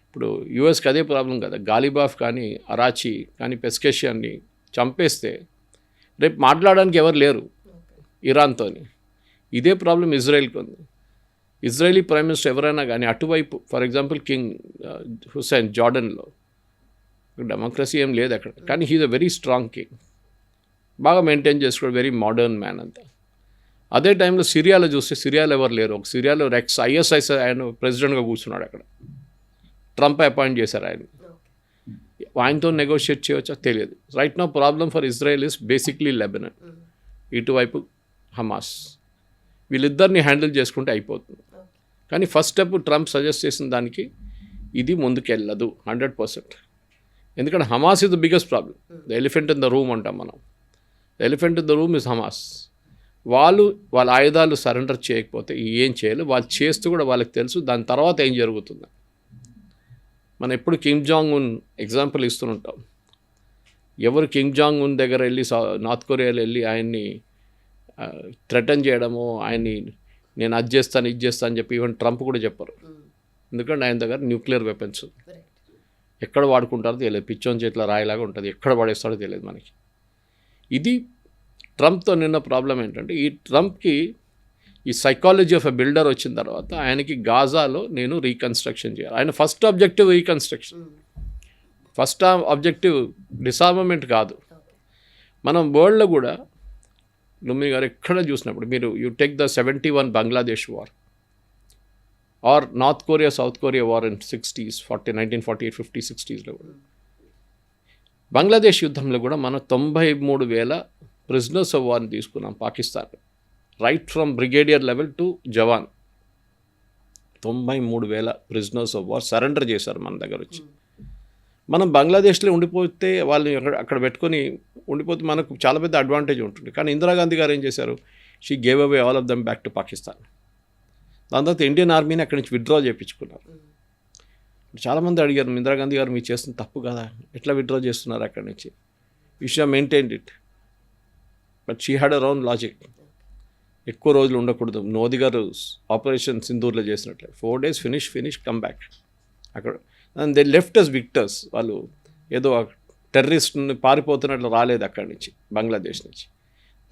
ఇప్పుడు యూఎస్కి అదే ప్రాబ్లం కదా, గాలిబాఫ్ కానీ అరాచి కానీ పెస్కేషియన్ని చంపేస్తే రేపు మాట్లాడడానికి ఎవరు లేరు ఇరాన్తో. ఇదే ప్రాబ్లం ఇజ్రాయెల్కి ఉంది. ఇజ్రాయలీ ప్రైమ్ మినిస్టర్ ఎవరైనా కానీ అటువైపు, ఫర్ ఎగ్జాంపుల్ కింగ్ హుసైన్ జార్డన్లో, డెమోక్రసీ ఏం లేదు అక్కడ, కానీ he is a very strong king, బాగా మెయింటైన్ చేసుకోవడం, వెరీ మోడర్న్ మ్యాన్ అంతా. అదే టైంలో సిరియాలో చూస్తే సిరియాలో ఎవరు లేరు. ఒక సిరియాలో రెక్స్ ఐఎస్ఐస్ ఆయన ప్రెసిడెంట్గా కూర్చున్నాడు అక్కడ, ట్రంప్ అపాయింట్ చేశారు ఆయన. ఆయనతో నెగోషియేట్ చేయవచ్చా తెలియదు. Right now problem for Israel is basically Lebanon, ఇటువైపు హమాస్. వీళ్ళిద్దరిని హ్యాండిల్ చేసుకుంటే అయిపోతుంది. కానీ ఫస్ట్ స్టెప్ ట్రంప్ సజెస్ట్ చేసిన దానికి ఇది ముందుకెళ్ళదు 100%. ఎందుకంటే Hamas is the biggest problem. The elephant in the room అంటాం మనం. The elephant in the room is Hamas. వాళ్ళ ఆయుధాలు సరెండర్ చేయకపోతే ఏం చేయాలి, వాళ్ళు చేస్తూ కూడా వాళ్ళకి తెలుసు దాని తర్వాత ఏం జరుగుతుంది. మనం ఎప్పుడు కిమ్ జాంగ్ ఉన్ ఎగ్జాంపుల్ ఇస్తుంటాం. ఎవరు కిమ్ జాంగ్ ఉన్ దగ్గర వెళ్ళి నార్త్ కొరియాలో వెళ్ళి ఆయన్ని థ్రెటన్ చేయడమో, ఆయన్ని నేను అది చేస్తాను ఇది చేస్తాను అని చెప్పి ఈవెన్ ట్రంప్ కూడా చెప్పరు. ఎందుకంటే ఆయన దగ్గర న్యూక్లియర్ వెపన్స్. ఎక్కడ వాడుకుంటారో తెలియదు, పిచ్చోని చేతిలో రాయిలాగా ఉంటుంది, ఎక్కడ పడేస్తాడో తెలియదు మనకి. ఇది ట్రంప్తో నిన్న ప్రాబ్లం ఏంటంటే, ఈ ట్రంప్కి ఈ సైకాలజీ ఆఫ్ ఎ బిల్డర్ వచ్చిన తర్వాత ఆయనకి గాజాలో నేను రీకన్స్ట్రక్షన్ చేయాలి. ఆయన first objective reconstruction, first objective disarmament కాదు. మనం వరల్డ్లో కూడా లుమ్ని గారు ఎక్కడ చూసినప్పుడు మీరు you take the 71 Bangladesh war or north Korea south Korea war in 60s 1948 50 60sలో కూడా, బంగ్లాదేశ్ యుద్ధంలో కూడా మనం 93,000 ప్రిజనర్స్ ఆఫ్ వార్ని తీసుకున్నాం Pakistan, right from brigadier level to Jawan. 93,000 prisoners of war surrender చేశారు మన దగ్గర వచ్చి. మనం బంగ్లాదేశ్లో ఉండిపోతే వాళ్ళని అక్కడ పెట్టుకొని ఉండిపోతే మనకు చాలా పెద్ద అడ్వాంటేజ్ ఉంటుంది. కానీ ఇందిరాగాంధీ గారు ఏం చేశారు, she gave away all of them back to Pakistan. దాని తర్వాత ఇండియన్ ఆర్మీని అక్కడి నుంచి విత్డ్రా చేయించుకున్నారు. చాలామంది అడిగారు, ఇందిరాగాంధీ గారు మీరు చేస్తున్న తప్పు కదా, ఎట్లా విత్డ్రా చేస్తున్నారు అక్కడి నుంచి, you should maintain it. But she had a own logic. ఎక్కువ రోజులు ఉండకూడదు, మోదీ గారు ఆపరేషన్ సింధూర్లో చేసినట్లే 4 days ఫినిష్ కమ్ బ్యాక్. అక్కడ అండ్ దే లెఫ్ట్ అస్ విక్టర్స్. వాళ్ళు ఏదో టెర్రరిస్ట్ని పారిపోతున్నట్లు రాలేదు అక్కడి నుంచి, బంగ్లాదేశ్ నుంచి.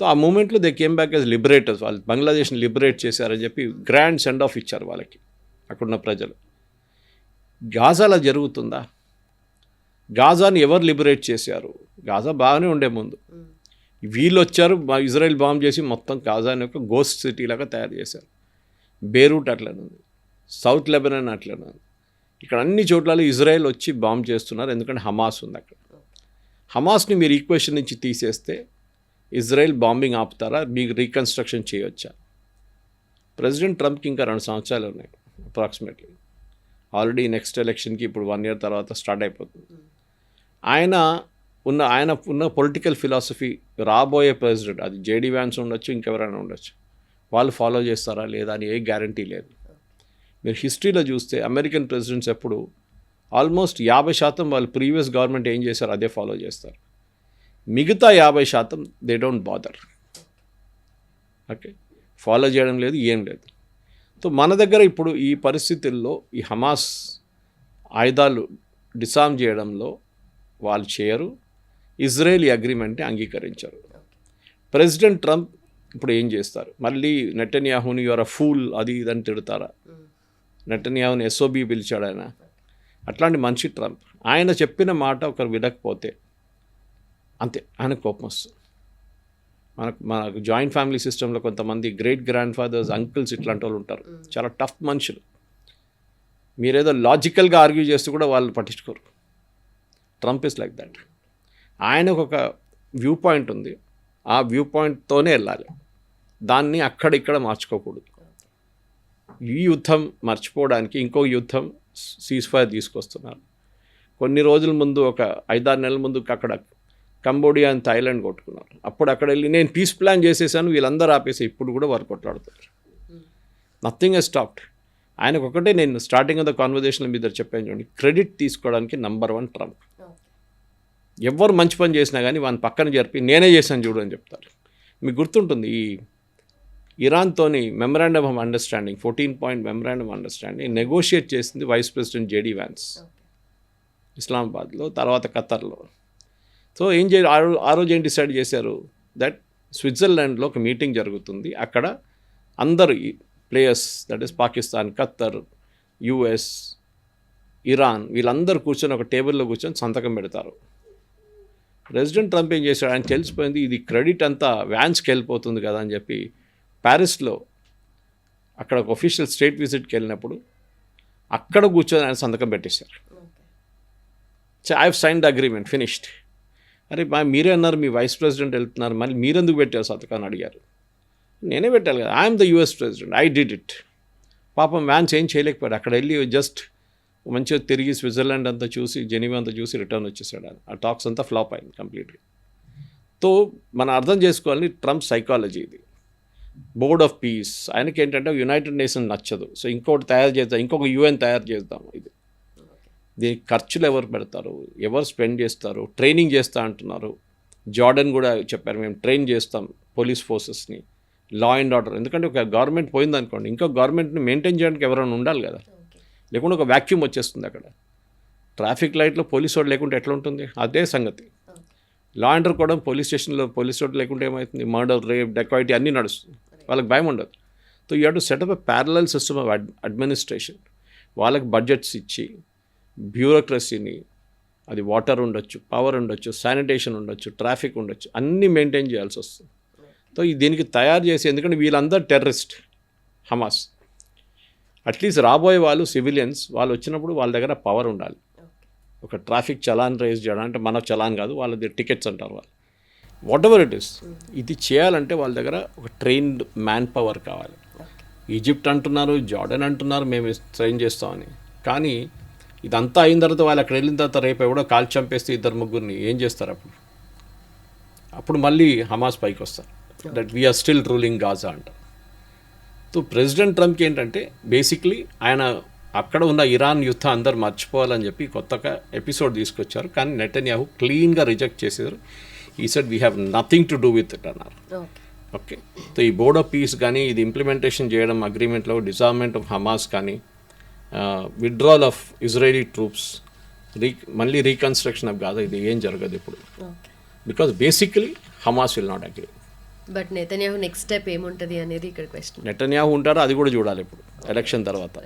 సో ఆ మూమెంట్లో దే కేమ్ బ్యాక్ యాజ్ లిబరేటర్స్. వాళ్ళు బంగ్లాదేశ్ని లిబరేట్ చేశారని చెప్పి గ్రాండ్ సెండ్ ఆఫ్ ఇచ్చారు వాళ్ళకి అక్కడున్న ప్రజలు. గాజాలో జరుగుతుందా? గాజాని ఎవరు లిబరేట్ చేశారు? గాజా బాగానే ఉండే ముందు, వీళ్ళు వచ్చారు ఇజ్రాయెల్ బాంబ్ చేసి మొత్తం గాజాని ఒక గోస్ట్ సిటీ లాగా తయారు చేశారు. బేరూట్ అట్లనే ఉంది, సౌత్ లెబనాన్ అట్లనే ఉంది. ఇక్కడ అన్ని చోట్ల ఇజ్రాయెల్ వచ్చి బాంబ్ చేస్తున్నారు, ఎందుకంటే హమాస్ ఉంది అక్కడ. హమాస్ని మీరు ఈక్వేషన్ నుంచి తీసేస్తే ఇజ్రాయెల్ బాంబింగ్ ఆపుతారా, మీకు రీకన్స్ట్రక్షన్ చేయవచ్చా? ప్రెసిడెంట్ ట్రంప్కి ఇంకా 2 సంవత్సరాలు ఉన్నాయి అప్రాక్సిమేట్లీ. ఆల్రెడీ నెక్స్ట్ ఎలక్షన్కి ఇప్పుడు 1 year తర్వాత స్టార్ట్ అయిపోతుంది. ఆయన ఉన్న పొలిటికల్ ఫిలాసఫీ రాబోయే ప్రెసిడెంట్, అది జేడీ వ్యాన్స్ ఉండొచ్చు, ఇంకెవరైనా ఉండొచ్చు, వాళ్ళు ఫాలో చేస్తారా లేదా అని ఏ గ్యారంటీ లేదు. మీరు హిస్టరీలో చూస్తే అమెరికన్ ప్రెసిడెంట్స్ ఎప్పుడు ఆల్మోస్ట్ 50% వాళ్ళు ప్రీవియస్ గవర్నమెంట్ ఏం చేశారో అదే ఫాలో చేస్తారు. మిగతా 50% they don't bother. Okay, follow చేయడం లేదు, ఏం లేదు. సో మన దగ్గర ఇప్పుడు ఈ పరిస్థితుల్లో ఈ హమాస్ ఆయుధాలు డిసార్మ్ చేయడంలో వాళ్ళు చేయరు, ఇజ్రాయేలీ అగ్రిమెంట్ని అంగీకరించారు. ప్రెసిడెంట్ ట్రంప్ ఇప్పుడు ఏం చేస్తారు, మళ్ళీ నెటన్యాహుని యువర్ అ ఫూల్ అది ఇదని తిడతారా? నెటన్యాహుని ఎస్ఓబి పిలిచాడు ఆయన, అట్లాంటి మనిషి ట్రంప్. ఆయన చెప్పిన మాట ఒకరు వినకపోతే అంతే, ఆయన కోపం వస్తుంది. మనకు జాయింట్ ఫ్యామిలీ సిస్టంలో కొంతమంది గ్రేట్ గ్రాండ్ ఫాదర్స్, అంకుల్స్ ఇట్లాంటి వాళ్ళు ఉంటారు, చాలా టఫ్ మనుషులు. మీరేదో లాజికల్గా ఆర్గ్యూ చేస్తూ కూడా వాళ్ళు పట్టించుకోరు. Trump is like that. ఆయనకు ఒక వ్యూ పాయింట్ ఉంది, ఆ వ్యూ పాయింట్తోనే వెళ్ళాలి, దాన్ని అక్కడిక్కడ మార్చుకోకూడదు. ఈ యుద్ధం మర్చిపోవడానికి ఇంకో యుద్ధం సీజ్ఫైర్ తీసుకొస్తున్నారు. కొన్ని రోజుల ముందు ఒక 5-6 నెలల ముందు అక్కడ కంబోడియా అండ్ థాయిలాండ్ కొట్టుకున్నారు. అప్పుడు అక్కడ వెళ్ళి నేను పీస్ ప్లాన్ చేసేసాను, వీళ్ళందరూ ఆపేసి ఇప్పుడు కూడా వారు కొట్లాడుతారు. Nothing Hess stopped. ఆయనకు ఒకటే నేను స్టార్టింగ్ ఆఫ్ ద కాన్వర్జేషన్ మీద చెప్పాను చూడండి, క్రెడిట్ తీసుకోవడానికి నంబర్ 1 ట్రంప్. ఎవరు మంచి పని చేసినా కానీ వాళ్ళని పక్కన జరిపి నేనే చేశాను చూడు అని చెప్తారు. మీకు గుర్తుంటుంది, ఈ ఇరాన్తోని memorandum of understanding 14-point memorandum understanding negotiate చేసింది వైస్ ప్రెసిడెంట్ జేడీ వ్యాన్స్ ఇస్లామాబాద్లో, తర్వాత ఖతర్లో. సో ఏం ఆ రోజు ఏం డిసైడ్ చేశారు, దట్ స్విట్జర్లాండ్లో ఒక మీటింగ్ జరుగుతుంది, అక్కడ అందరు players, that is Pakistan, Khattar, US, Iran, వీళ్ళందరూ కూర్చొని ఒక టేబుల్లో కూర్చొని సంతకం పెడతారు. ప్రెసిడెంట్ ట్రంప్ ఏం చేశాడు, ఆయన తెలిసిపోయింది ఇది క్రెడిట్ అంతా వ్యాన్స్కి వెళ్ళిపోతుంది కదా అని చెప్పి ప్యారిస్లో అక్కడ ఒక ఒఫీషియల్ స్టేట్ విజిట్కి వెళ్ళినప్పుడు అక్కడ కూర్చొని ఆయన సంతకం పెట్టేశారు. I have signed agreement, finished. అరే మీరే అన్నారు మీ వైస్ ప్రెసిడెంట్ వెళ్తున్నారు, మళ్ళీ మీరెందుకు పెట్టారు సంతకాన్ని అడిగారు. నేనే పెట్టాలి కదా, I'm the US president, I did it. పాపం వ్యాన్స్ ఏం చేయలేకపోయాడు, అక్కడ వెళ్ళి జస్ట్ మంచిగా తిరిగి స్విట్జర్లాండ్ అంతా చూసి, జెనీవా అంతా చూసి రిటర్న్ వచ్చేసాడు. ఆ టాక్స్ అంతా ఫ్లాప్ అయింది కంప్లీట్గా. సో మనం అర్థం చేసుకోవాలి ట్రంప్ సైకాలజీ ఇది. బోర్డ్ ఆఫ్ పీస్, ఆయనకి ఏంటంటే యునైటెడ్ నేషన్ నచ్చదు, సో ఇంకొకటి తయారు చేద్దాం, ఇంకొక యుఎన్ తయారు చేద్దాం. ఇది దీనికి ఖర్చులు ఎవరు పెడతారు, ఎవరు స్పెండ్ చేస్తారు, ట్రైనింగ్ చేస్తా అంటున్నారు. జార్డన్ కూడా చెప్పారు మేము ట్రైన్ చేస్తాం పోలీస్ ఫోర్సెస్ని, లా అండ్ ఆర్డర్. ఎందుకంటే ఒక గవర్నమెంట్ పోయిందనుకోండి, ఇంకో గవర్నమెంట్ని మెయింటైన్ చేయడానికి ఎవరైనా ఉండాలి కదా, లేకుండా ఒక వ్యాక్యూమ్ వచ్చేస్తుంది అక్కడ. ట్రాఫిక్ లైట్లో పోలీసు వాడు లేకుంటే ఎట్లా ఉంటుంది? అదే సంగతి. లా అండర్ కూడా పోలీస్ స్టేషన్లో పోలీసు వాడు లేకుంటే ఏమవుతుంది? మర్డర్, రేప్, డెకాయిటీ అన్నీ నడుస్తుంది. వాళ్ళకి భయం ఉండదు. So you have to set up a parallel system of administration. వాళ్ళకి బడ్జెట్స్ ఇచ్చి బ్యూరోక్రసీని, అది వాటర్ ఉండొచ్చు, పవర్ ఉండొచ్చు, శానిటేషన్ ఉండొచ్చు, ట్రాఫిక్ ఉండొచ్చు, అన్నీ మెయింటైన్ చేయాల్సి వస్తుంది. సో దీనికి తయారు చేసి, ఎందుకంటే వీళ్ళందరూ టెర్రరిస్ట్ హమాస్. అట్లీస్ట్ రాబోయే వాళ్ళు సివిలియన్స్ వాళ్ళు వచ్చినప్పుడు వాళ్ళ దగ్గర పవర్ ఉండాలి. ఒక ట్రాఫిక్ చలాన్ రేజ్ చేయడం అంటే మన చలాన్ కాదు, వాళ్ళది టికెట్స్ అంటారు వాళ్ళు. వాట్ ఎవర్ ఇట్ ఇస్, ఇది చేయాలంటే వాళ్ళ దగ్గర ఒక ట్రైన్డ్ మ్యాన్ పవర్ కావాలి. ఈజిప్ట్ అంటున్నారు, జార్డన్ అంటున్నారు మేము ట్రైన్ చేస్తామని. కానీ ఇదంతా అయిన తర్వాత వాళ్ళు అక్కడ వెళ్ళిన తర్వాత రేపు ఎవడో కాల్ చంపేస్తే ఇద్దరు ముగ్గురిని ఏం చేస్తారు? అప్పుడు మళ్ళీ హమాస్ పైకి వస్తారు. That we are still ruling Gaza అంటారు. సో ప్రెసిడెంట్ ట్రంప్కి ఏంటంటే బేసిక్లీ ఆయన అక్కడ ఉన్న ఇరాన్ యుద్ధం అందరు మర్చిపోవాలని చెప్పి కొత్తగా ఎపిసోడ్ తీసుకొచ్చారు. కానీ నెటన్యాహు క్లీన్గా రిజెక్ట్ చేశారు. ఈ said we have nothing to do with it అన్నారు. ఓకే, సో ఈ బోర్డ్ ఆఫ్ పీస్ కానీ ఇది ఇంప్లిమెంటేషన్ చేయడం అగ్రిమెంట్లో, డిజార్మెంట్ ఆఫ్ హమాస్ కానీ, విత్డ్రాల్ ఆఫ్ ఇజ్రాయలీ ట్రూప్స్, మళ్ళీ రీకన్స్ట్రక్షన్ ఆఫ్ గాజా, ఇది ఏం జరగదు ఇప్పుడు. Because basically Hamas will not agree.
But Netanyahu next step ఏముంటుంది అనేది ఇక్కడ క్వశ్చన్.
నెతన్యాహు ఉంటారో అది కూడా చూడాలి ఇప్పుడు ఎలక్షన్ తర్వాత.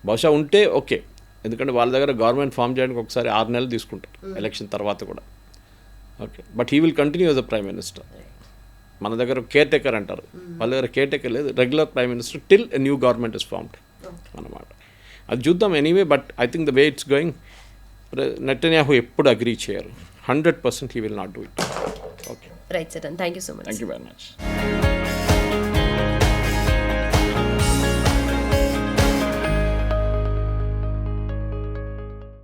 బహుశా ఉంటే ఓకే, ఎందుకంటే వాళ్ళ దగ్గర గవర్నమెంట్ ఫామ్ చేయడానికి ఒకసారి 6 నెలలు తీసుకుంటారు ఎలక్షన్ తర్వాత కూడా. Okay, but he will continue as a prime minister. మన దగ్గర కేర్ టేకర్ అంటారు, వాళ్ళ దగ్గర కేర్ టేకర్ లేదు, regular prime minister till a new government is formed అన్నమాట. అది చూద్దాం anyway. But I think the way it's going, Netanyahu ఎప్పుడు అగ్రీ చేయరు. 100% he will not do it. Okay,
right sir, thank you so much.
Thank you very much.